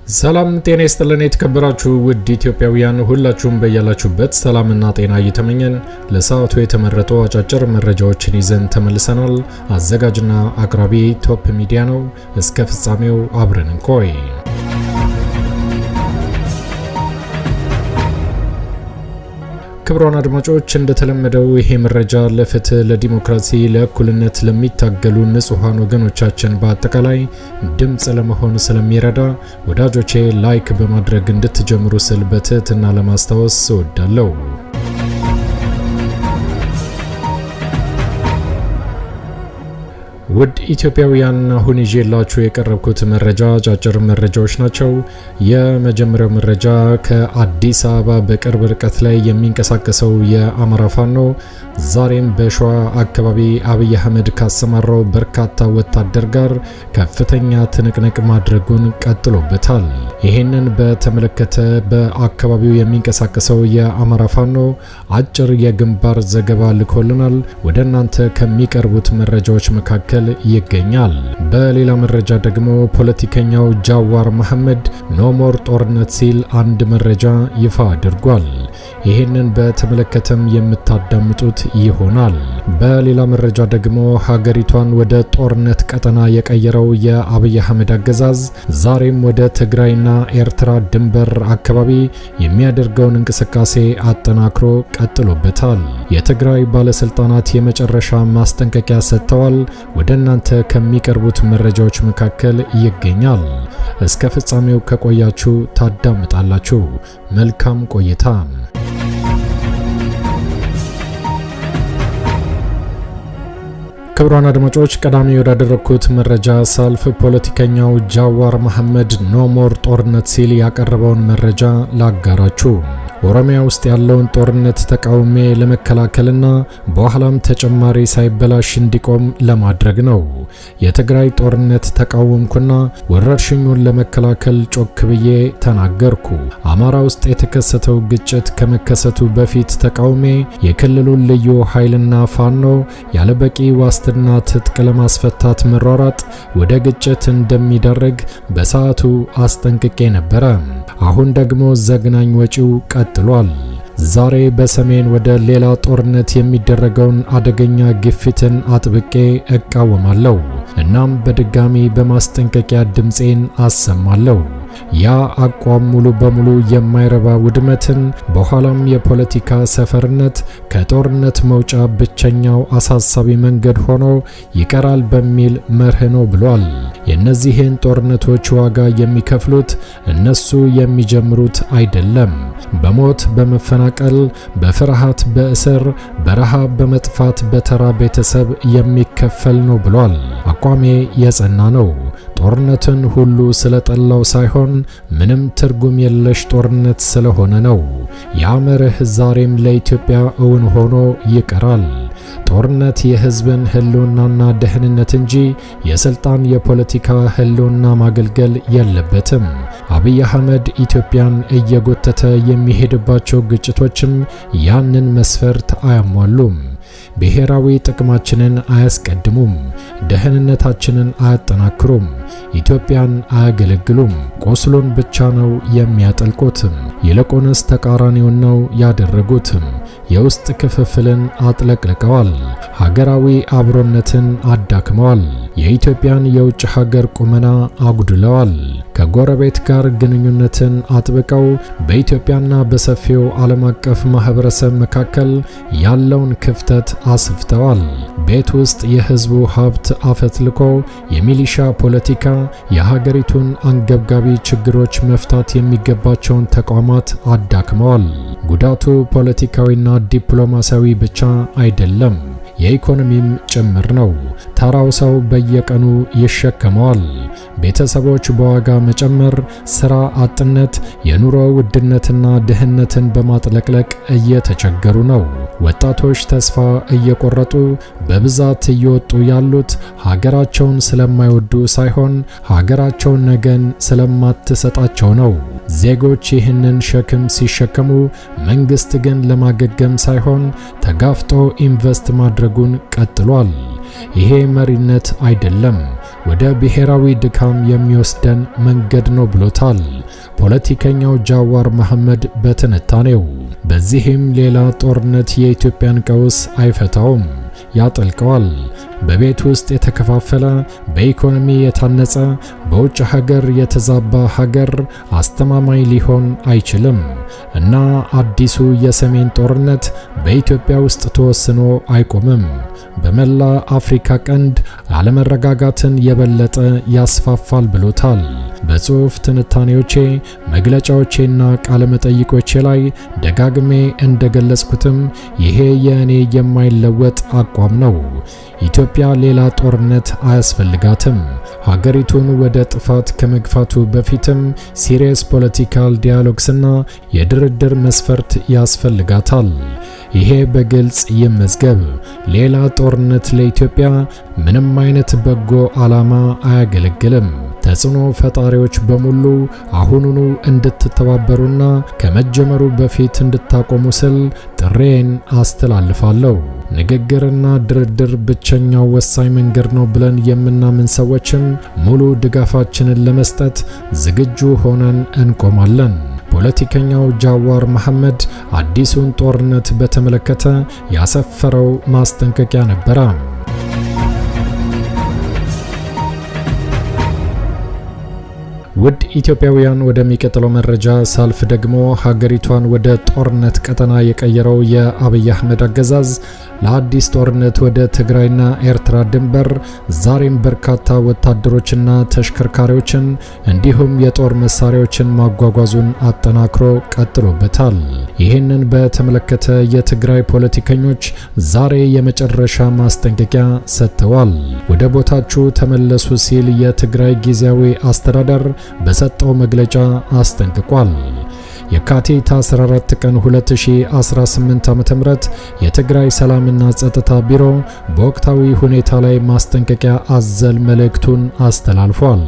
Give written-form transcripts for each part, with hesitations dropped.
ሰላም ጤና ይስጥልን የተከበራችሁ ውድ ኢትዮጵያውያን ሁላችሁም በያላችሁበት ሰላምና ጤና እየተመኘን ለሰዓቱ የተመረጡ አጫጭር መረጃዎችን ይዘን ተመልሰናል። አዘጋጅና አቅራቢ ቶፕ ሚዲያ ነው። እስከ ፍጻሜው አብረን እንቆይ። ክቡራን አድማጮች እንደተለመደው ይሄ መረጃ ለፍትህ፣ ለዲሞክራሲ፣ ለእኩልነት ለሚታገሉ ንጹሃን ወገኖቻችን በአጠቃላይ ድምጽ ለመሆን ስለሚረዳ ወዳጆቼ ላይክ በማድረግ እንድትጀምሩ ስል በትህትና ለማስታወስ እወዳለሁ። ውድ ኢትዮጵያውያን አሁን ይዤላችሁ የቀረብኩት መረጃ አጫጭር መረጃዎች ናቸው። የመጀመሪያው መረጃ ከአዲስ አበባ በቅርብ ርቀት ላይ የሚንቀሳቀሰው የአማራ ፋኖ ዛሬም በሸዋ አካባቢ አብይ አህመድ ካሰማራው በርካታ ወታደር ጋር ከፍተኛ ትንቅንቅ ማድረጉን ቀጥሎበታል። ይህንን በተመለከተ በአካባቢው የሚንቀሳቀሰው የአማራ ፋኖ አጭር የግንባር ዘገባ ልኮልናል። ወደ እናንተ ከሚቀርቡት መረጃዎች መካከል ይገኛል። በሌላ መረጃ ደግሞ ፖለቲከኛው ጃዋር መሐመድ ኖሞር ጦርነት ሲል አንድ መረጃ ይፋ አድርጓል። ይህንን በተመለከተም የምታዳምጡት ይሆናል። በሌላ መረጃ ደግሞ ሀገሪቷን ወደ ጦርነት ቀጠና የቀየረው የአብይ አህመድ አገዛዝ ዛሬም ወደ ትግራይና ኤርትራ ድንበር አካባቢ የሚያደርገውን እንቅስቃሴ አጠናክሮ ቀጥሎበታል። የትግራይ ባለስልጣናት የመጨረሻ ማስጠንቀቂያ ሰጥተዋል። ወደ እናንተ ከሚቀርቡት መረጃዎች መካከል ይገኛል። እስከ ፍጻሜው ከቆያችሁ ታዳምጣላችሁ። መልካም ቆይታ። ክቡራን አድማጮች ቀዳሚ ወዳደረኩት መረጃ ሳልፍ ፖለቲከኛው ጃዋር መሐመድ ኖሞር ጦርነት ሲል ያቀረበውን መረጃ ላጋራችሁ። ኦሮሚያ ውስጥ ያለውን ጦርነት ተቃውሜ ለመከላከልና በኋላም ተጨማሪ ሳይበላሽ እንዲቆም ለማድረግ ነው። የትግራይ ጦርነት ተቃወምኩና ወረርሽኙን ለመከላከል ጮክ ብዬ ተናገርኩ። አማራ ውስጥ የተከሰተው ግጭት ከመከሰቱ በፊት ተቃውሜ የክልሉን ልዩ ኃይልና ፋኖ ያለበቂ ዋስትና ትጥቅ ለማስፈታት መሯሯጥ ወደ ግጭት እንደሚዳረግ በሰዓቱ አስጠንቅቄ ነበረ። አሁን ደግሞ ዘግናኝ ወጪው ቀጥሏል። ዛሬ በሰሜን ወደ ሌላ ጦርነት የሚደረገውን አደገኛ ግፊትን አጥብቄ እቃወማለሁ። እናም በድጋሚ በማስጠንቀቂያ ድምፄን አሰማለሁ። ያ አቋም ሙሉ በሙሉ የማይረባ ውድመትን በኋላም የፖለቲካ ሰፈርነት ከጦርነት መውጫ ብቸኛው አሳሳቢ መንገድ ሆኖ ይቀራል በሚል መርህ ነው ብሏል። የእነዚህን ጦርነቶች ዋጋ የሚከፍሉት እነሱ የሚጀምሩት አይደለም። በሞት በመፈናቀል በፍርሃት በእስር በረሃብ በመጥፋት በተራ ቤተሰብ የሚከፈል ነው ብሏል። አቋሜ የጸና ነው። ጦርነትን ሁሉ ስለጠላው ሳይሆን ምንም ትርጉም የለሽ ጦርነት ስለሆነ ነው። ያ መርህ ዛሬም ለኢትዮጵያ እውን ሆኖ ይቀራል። ጦርነት የሕዝብን ህልውናና ደህንነት እንጂ የስልጣን የፖለቲካ ህልውና ማገልገል የለበትም። አብይ አህመድ ኢትዮጵያን እየጎተተ የሚሄድባቸው ግጭቶችም ያንን መስፈርት አያሟሉም። ብሔራዊ ጥቅማችንን አያስቀድሙም። ደህንነታችንን አያጠናክሩም። ኢትዮጵያን አያገለግሉም። ቆስሎን ብቻ ነው የሚያጠልቁትም። ይልቁንስ ተቃራኒውን ነው ያደረጉትም። የውስጥ ክፍፍልን አጥለቅልቀዋል። ሀገራዊ አብሮነትን አዳክመዋል። የኢትዮጵያን የውጭ ሀገር ቁመና አጉድለዋል። ከጎረቤት ጋር ግንኙነትን አጥብቀው በኢትዮጵያና በሰፊው ዓለም አቀፍ ማህበረሰብ መካከል ያለውን ክፍተት አስፍተዋል። ቤት ውስጥ የህዝቡ ሀብት አፈትልኮ የሚሊሻ ፖለቲካ የሀገሪቱን አንገብጋቢ ችግሮች መፍታት የሚገባቸውን ተቋማት አዳክመዋል። ጉዳቱ ፖለቲካዊና ዲፕሎማሲያዊ ብቻ አይደለም፣ የኢኮኖሚም ጭምር ነው። ተራው ሰው በየቀኑ ይሸከመዋል። ቤተሰቦች በዋጋ መጨመር፣ ስራ አጥነት፣ የኑሮ ውድነትና ድህነትን በማጥለቅለቅ እየተቸገሩ ነው። ወጣቶች ተስፋ እየቆረጡ በብዛት እየወጡ ያሉት ሀገራቸውን ስለማይወዱ ሳይሆን ሀገራቸውን ነገን ስለማትሰጣቸው ነው። ዜጎች ይህንን ሸክም ሲሸከሙ መንግስት ግን ለማገገም ሳይሆን ተጋፍጦ ኢንቨስት ማድረጉን ቀጥሏል። ይሄ መሪነት አይደለም፣ ወደ ብሔራዊ ድካም የሚወስደን መንገድ ነው ብሎታል ፖለቲከኛው ጃዋር መሐመድ በትንታኔው። በዚህም ሌላ ጦርነት የኢትዮጵያን ቀውስ አይፈታውም፣ ያጠልቀዋል። በቤት ውስጥ የተከፋፈለ፣ በኢኮኖሚ የታነጸ፣ በውጭ ሀገር የተዛባ ሀገር አስተማማኝ ሊሆን አይችልም እና አዲሱ የሰሜን ጦርነት በኢትዮጵያ ውስጥ ተወስኖ አይቆምም። በመላ አፍሪካ ቀንድ አለመረጋጋትን የበለጠ ያስፋፋል ብሎታል። በጽሑፍ ትንታኔዎቼ፣ መግለጫዎቼና ቃለመጠይቆቼ ላይ ደጋግሜ እንደገለጽኩትም ይሄ የእኔ የማይለወጥ አቋም ነው። ኢትዮጵያ ሌላ ጦርነት አያስፈልጋትም። ሀገሪቱን ወደ ጥፋት ከመግፋቱ በፊትም ሲሪየስ ፖለቲካል ዲያሎግስና የድርድር መስፈርት ያስፈልጋታል። ይሄ በግልጽ ይመዝገብ። ሌላ ጦርነት ለኢትዮጵያ ምንም አይነት በጎ ዓላማ አያገለግልም። ተጽዕኖ ፈጣሪዎች በሙሉ አሁኑኑ እንድትተባበሩና ከመጀመሩ በፊት እንድታቆሙ ስል ጥሬን አስተላልፋለሁ። ንግግርና ድርድር ብቸኛው ወሳኝ መንገድ ነው ብለን የምናምን ሰዎችም ሙሉ ድጋፋችንን ለመስጠት ዝግጁ ሆነን እንቆማለን። ፖለቲከኛው ጃዋር መሐመድ አዲሱን ጦርነት በተመለከተ ያሰፈረው ማስጠንቀቂያ ነበረ። ውድ ኢትዮጵያውያን ወደሚቀጥለው መረጃ ሳልፍ ደግሞ ሀገሪቷን ወደ ጦርነት ቀጠና የቀየረው የአብይ አህመድ አገዛዝ ለአዲስ ጦርነት ወደ ትግራይና ኤርትራ ድንበር ዛሬም በርካታ ወታደሮችና ተሽከርካሪዎችን እንዲሁም የጦር መሳሪያዎችን ማጓጓዙን አጠናክሮ ቀጥሎበታል። ይህንን በተመለከተ የትግራይ ፖለቲከኞች ዛሬ የመጨረሻ ማስጠንቀቂያ ሰጥተዋል። ወደ ቦታችሁ ተመለሱ ሲል የትግራይ ጊዜያዊ አስተዳደር በሰጠው መግለጫ አስጠንቅቋል። የካቲት 14 ቀን 2018 ዓ.ም የትግራይ ሰላምና ጸጥታ ቢሮ በወቅታዊ ሁኔታ ላይ ማስጠንቀቂያ አዘል መልእክቱን አስተላልፏል።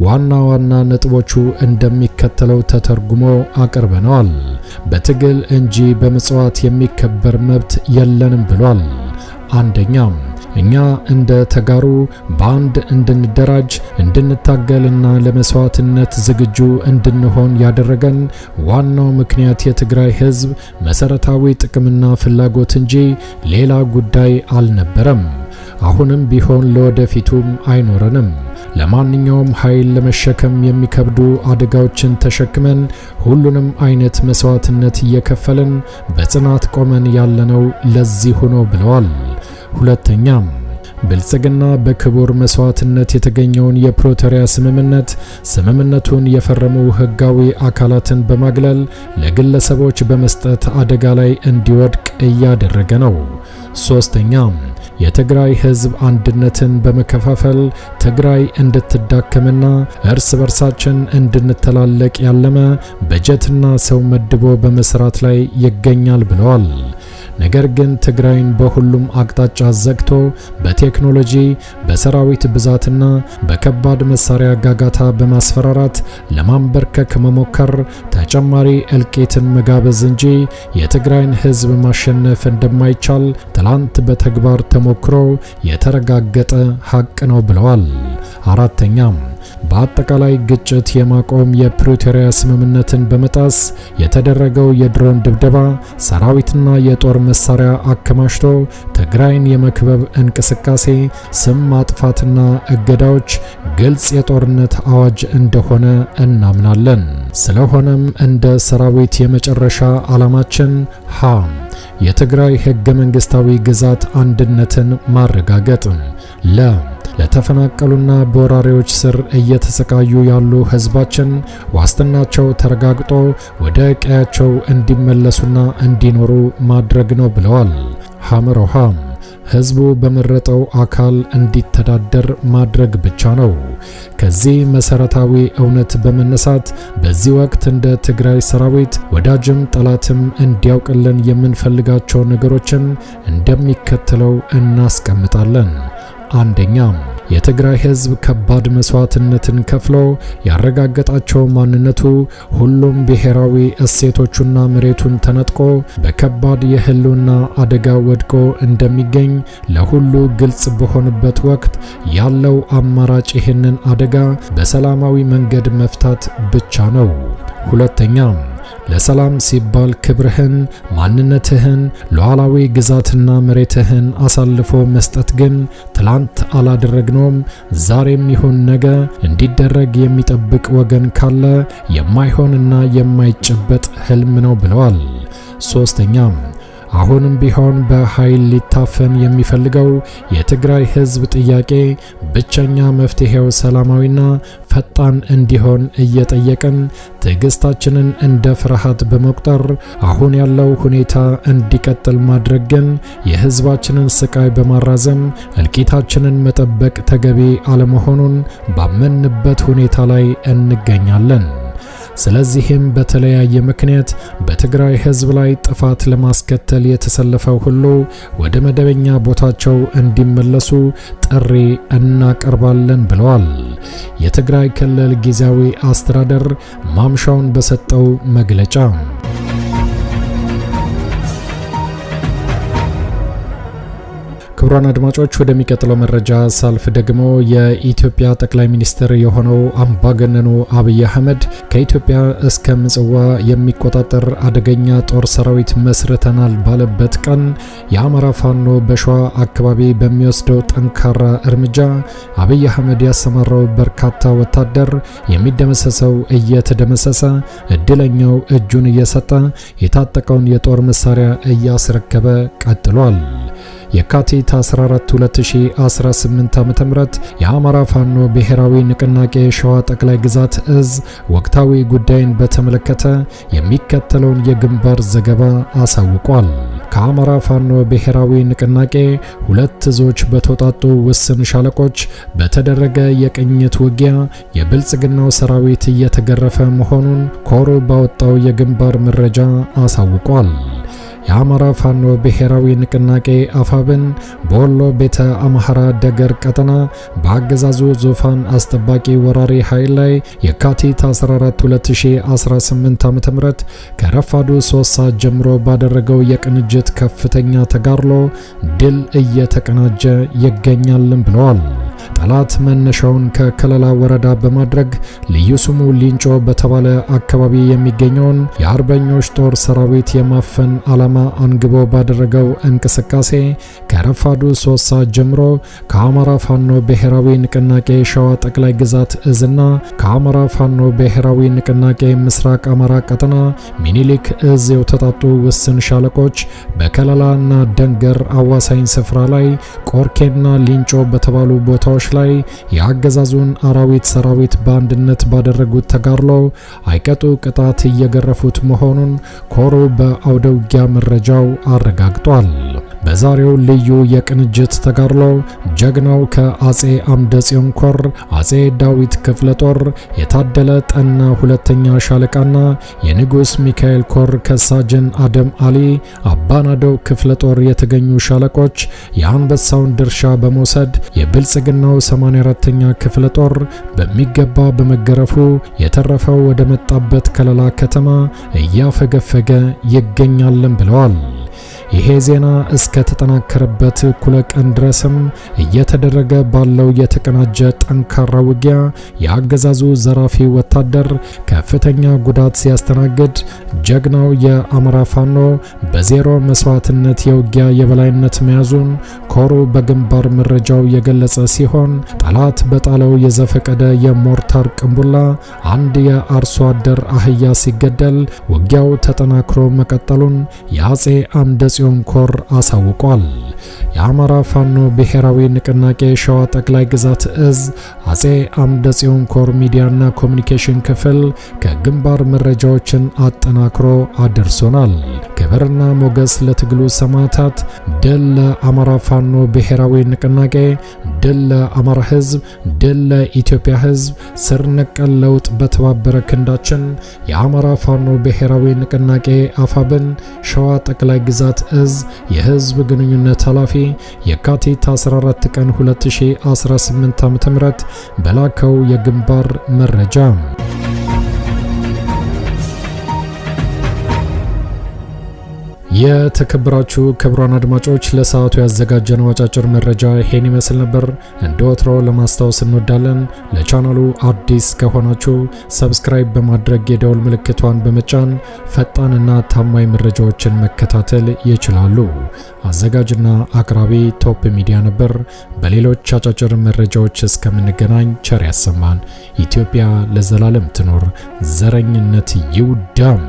ዋና ዋና ነጥቦቹ እንደሚከተለው ተተርጉሞ አቅርበነዋል። በትግል እንጂ በመጽዋት የሚከበር መብት የለንም ብሏል። አንደኛ፣ እኛ እንደ ተጋሩ በአንድ እንድንደራጅ እንድንታገልና ለመስዋዕትነት ዝግጁ እንድንሆን ያደረገን ዋናው ምክንያት የትግራይ ሕዝብ መሰረታዊ ጥቅምና ፍላጎት እንጂ ሌላ ጉዳይ አልነበረም። አሁንም ቢሆን ለወደፊቱም አይኖረንም። ለማንኛውም ኃይል ለመሸከም የሚከብዱ አደጋዎችን ተሸክመን ሁሉንም አይነት መስዋዕትነት እየከፈልን በጽናት ቆመን ያለነው ለዚህ ሆኖ ብለዋል። ሁለተኛ፣ ብልጽግና በክቡር መስዋዕትነት የተገኘውን የፕሪቶሪያ ስምምነቱን የፈረሙ ህጋዊ አካላትን በማግለል ለግለሰቦች በመስጠት አደጋ ላይ እንዲወድቅ እያደረገ ነው። ሶስተኛ፣ የትግራይ ህዝብ አንድነትን በመከፋፈል ትግራይ እንድትዳከምና እርስ በርሳችን እንድንተላለቅ ያለመ በጀትና ሰው መድቦ በመስራት ላይ ይገኛል ብለዋል። ነገር ግን ትግራይን በሁሉም አቅጣጫ ዘግቶ በቴክኖሎጂ በሰራዊት ብዛትና በከባድ መሳሪያ ጋጋታ በማስፈራራት ለማንበርከክ መሞከር ተጨማሪ እልቂትን መጋበዝ እንጂ የትግራይን ህዝብ ማሸነፍ እንደማይቻል ትላንት በተግባር ተሞክሮ የተረጋገጠ ሀቅ ነው ብለዋል። አራተኛ፣ በአጠቃላይ ግጭት የማቆም የፕሪቶሪያ ስምምነትን በመጣስ የተደረገው የድሮን ድብደባ ሰራዊትና የጦር መሳሪያ አከማችቶ ትግራይን የመክበብ እንቅስቃሴ፣ ስም ማጥፋትና እገዳዎች ግልጽ የጦርነት አዋጅ እንደሆነ እናምናለን። ስለሆነም እንደ ሰራዊት የመጨረሻ ዓላማችን የትግራይ ህገ መንግስታዊ ግዛት አንድነትን ማረጋገጥ፣ ለተፈናቀሉና በወራሪዎች ስር እየተሰቃዩ ያሉ ህዝባችን ዋስትናቸው ተረጋግጦ ወደ ቀያቸው እንዲመለሱና እንዲኖሩ ማድረግ ነው ብለዋል። ሐመሮሃ ህዝቡ በመረጠው አካል እንዲተዳደር ማድረግ ብቻ ነው። ከዚህ መሰረታዊ እውነት በመነሳት በዚህ ወቅት እንደ ትግራይ ሰራዊት ወዳጅም ጠላትም እንዲያውቅልን የምንፈልጋቸው ነገሮችን እንደሚከተለው እናስቀምጣለን። አንደኛ፣ የትግራይ ህዝብ ከባድ መስዋዕትነትን ከፍሎ ያረጋገጣቸው ማንነቱ ሁሉም ብሔራዊ እሴቶቹና መሬቱን ተነጥቆ በከባድ የህልውና አደጋ ወድቆ እንደሚገኝ ለሁሉ ግልጽ በሆነበት ወቅት ያለው አማራጭ ይህንን አደጋ በሰላማዊ መንገድ መፍታት ብቻ ነው። ሁለተኛ፣ ለሰላም ሲባል ክብርህን፣ ማንነትህን፣ ሉዓላዊ ግዛትና መሬትህን አሳልፎ መስጠት ግን ትላንት አላደረግነውም፣ ዛሬም ይሁን ነገ እንዲደረግ የሚጠብቅ ወገን ካለ የማይሆንና የማይጨበጥ ህልም ነው ብለዋል። ሶስተኛ፣ አሁንም ቢሆን በኃይል ሊታፈን የሚፈልገው የትግራይ ህዝብ ጥያቄ ብቸኛ መፍትሄው ሰላማዊና ፈጣን እንዲሆን እየጠየቅን ትዕግስታችንን እንደ ፍርሃት በመቁጠር አሁን ያለው ሁኔታ እንዲቀጥል ማድረግ ግን የህዝባችንን ስቃይ በማራዘም እልቂታችንን መጠበቅ ተገቢ አለመሆኑን ባመንበት ሁኔታ ላይ እንገኛለን። ስለዚህም በተለያየ ምክንያት በትግራይ ህዝብ ላይ ጥፋት ለማስከተል የተሰለፈው ሁሉ ወደ መደበኛ ቦታቸው እንዲመለሱ ጥሪ እናቀርባለን ብለዋል። የትግራይ ክልል ጊዜያዊ አስተዳደር ማምሻውን በሰጠው መግለጫ ክቡራን አድማጮች ወደሚቀጥለው መረጃ ሳልፍ ደግሞ የኢትዮጵያ ጠቅላይ ሚኒስትር የሆነው አምባገነኑ አብይ አህመድ ከኢትዮጵያ እስከ ምጽዋ የሚቆጣጠር አደገኛ ጦር ሰራዊት መስርተናል ባለበት ቀን የአማራ ፋኖ በሸዋ አካባቢ በሚወስደው ጠንካራ እርምጃ አብይ አህመድ ያሰማራው በርካታ ወታደር የሚደመሰሰው እየተደመሰሰ እድለኛው እጁን እየሰጠ የታጠቀውን የጦር መሳሪያ እያስረከበ ቀጥሏል። የካቲት 14 2018 ዓ.ም የአማራ ፋኖ ብሔራዊ ንቅናቄ ሸዋ ጠቅላይ ግዛት እዝ ወቅታዊ ጉዳይን በተመለከተ የሚከተለውን የግንባር ዘገባ አሳውቋል። ከአማራ ፋኖ ብሔራዊ ንቅናቄ ሁለት እዞች በተወጣጡ ውስን ሻለቆች በተደረገ የቅኝት ውጊያ የብልጽግናው ሰራዊት እየተገረፈ መሆኑን ኮሩ ባወጣው የግንባር መረጃ አሳውቋል። የአማራ ፋኖ ብሔራዊ ንቅናቄ አፋብን በወሎ ቤተ አምሐራ ደገር ቀጠና በአገዛዙ ዙፋን አስጠባቂ ወራሪ ኃይል ላይ የካቲት 14 2018 ዓ.ም ከረፋዱ 3 ሰዓት ጀምሮ ባደረገው የቅንጅት ከፍተኛ ተጋድሎ ድል እየተቀናጀ ይገኛልን ብለዋል። ጠላት መነሻውን ከከለላ ወረዳ በማድረግ ልዩ ስሙ ሊንጮ በተባለ አካባቢ የሚገኘውን የአርበኞች ጦር ሰራዊት የማፈን ዓላማ አንግቦ ባደረገው እንቅስቃሴ ከረፋዱ 3 ሰዓት ጀምሮ ከአማራ ፋኖ ብሔራዊ ንቅናቄ ሸዋ ጠቅላይ ግዛት እዝና ከአማራ ፋኖ ብሔራዊ ንቅናቄ ምስራቅ አማራ ቀጠና ሚኒሊክ እዝ የተውጣጡ ውስን ሻለቆች በከለላና ደንገር አዋሳኝ ስፍራ ላይ ቆርኬና ሊንጮ በተባሉ ቦታዎች ላይ የአገዛዙን አራዊት ሰራዊት በአንድነት ባደረጉት ተጋድሎ አይቀጡ ቅጣት እየገረፉት መሆኑን ኮሩ በአውደ ውጊያ መረጃው አረጋግጧል። በዛሬው ልዩ የቅንጅት ተጋድሎ ጀግናው ከአጼ አምደ ጽዮን ኮር አጼ ዳዊት ክፍለ ጦር የታደለ ጠና ሁለተኛ ሻለቃና የንጉስ ሚካኤል ኮር ከሳጅን አደም አሊ አባናዶ ክፍለ ጦር የተገኙ ሻለቆች የአንበሳውን ድርሻ በመውሰድ የብልጽግናው 84ኛ ክፍለ ጦር በሚገባ በመገረፉ የተረፈው ወደ መጣበት ከለላ ከተማ እያፈገፈገ ይገኛልን ብለዋል። ይሄ ዜና እስከ ተጠናከረበት እኩለ ቀን ድረስም እየተደረገ ባለው የተቀናጀ ጠንካራ ውጊያ የአገዛዙ ዘራፊ ወታደር ከፍተኛ ጉዳት ሲያስተናግድ ጀግናው የአማራ ፋኖ በዜሮ መስዋዕትነት የውጊያ የበላይነት መያዙን ኮሩ በግንባር መረጃው የገለጸ ሲሆን ጠላት በጣለው የዘፈቀደ የሞርታር ቅንቡላ አንድ የአርሶ አደር አህያ ሲገደል ውጊያው ተጠናክሮ መቀጠሉን የአጼ አምደ ጽዮን ኮር አሳውቋል። የአማራ ፋኖ ብሔራዊ ንቅናቄ ሸዋ ጠቅላይ ግዛት እዝ አጼ አምደ ጽዮን ኮር ሚዲያና ኮሙኒኬሽን ክፍል ከግንባር መረጃዎችን አጠናክሮ አድርሶናል። ክብርና ሞገስ ለትግሉ ሰማዕታት፣ ድል ለአማራ ፋኖ ብሔራዊ ንቅናቄ፣ ድል ለአማራ ሕዝብ፣ ድል ለኢትዮጵያ ሕዝብ። ስር ነቀል ለውጥ በተባበረ ክንዳችን። የአማራ ፋኖ ብሔራዊ ንቅናቄ አፋብን ሸዋ ጠቅላይ ግዛት እዝ የህዝብ ግንኙነት ኃላፊ የካቲት 14 ቀን 2018 ዓ.ም በላከው የግንባር መረጃ የተከበራችሁ ክቡራን አድማጮች ለሰዓቱ ያዘጋጀነው አጫጭር መረጃ ይሄን ይመስል ነበር። እንደ ወትሮው ለማስታወስ እንወዳለን ለቻናሉ አዲስ ከሆናችሁ ሰብስክራይብ በማድረግ የደወል ምልክቷን በመጫን ፈጣንና ታማኝ መረጃዎችን መከታተል ይችላሉ። አዘጋጅና አቅራቢ ቶፕ ሚዲያ ነበር። በሌሎች አጫጭር መረጃዎች እስከምንገናኝ ቸር ያሰማን። ኢትዮጵያ ለዘላለም ትኖር። ዘረኝነት ይውደም።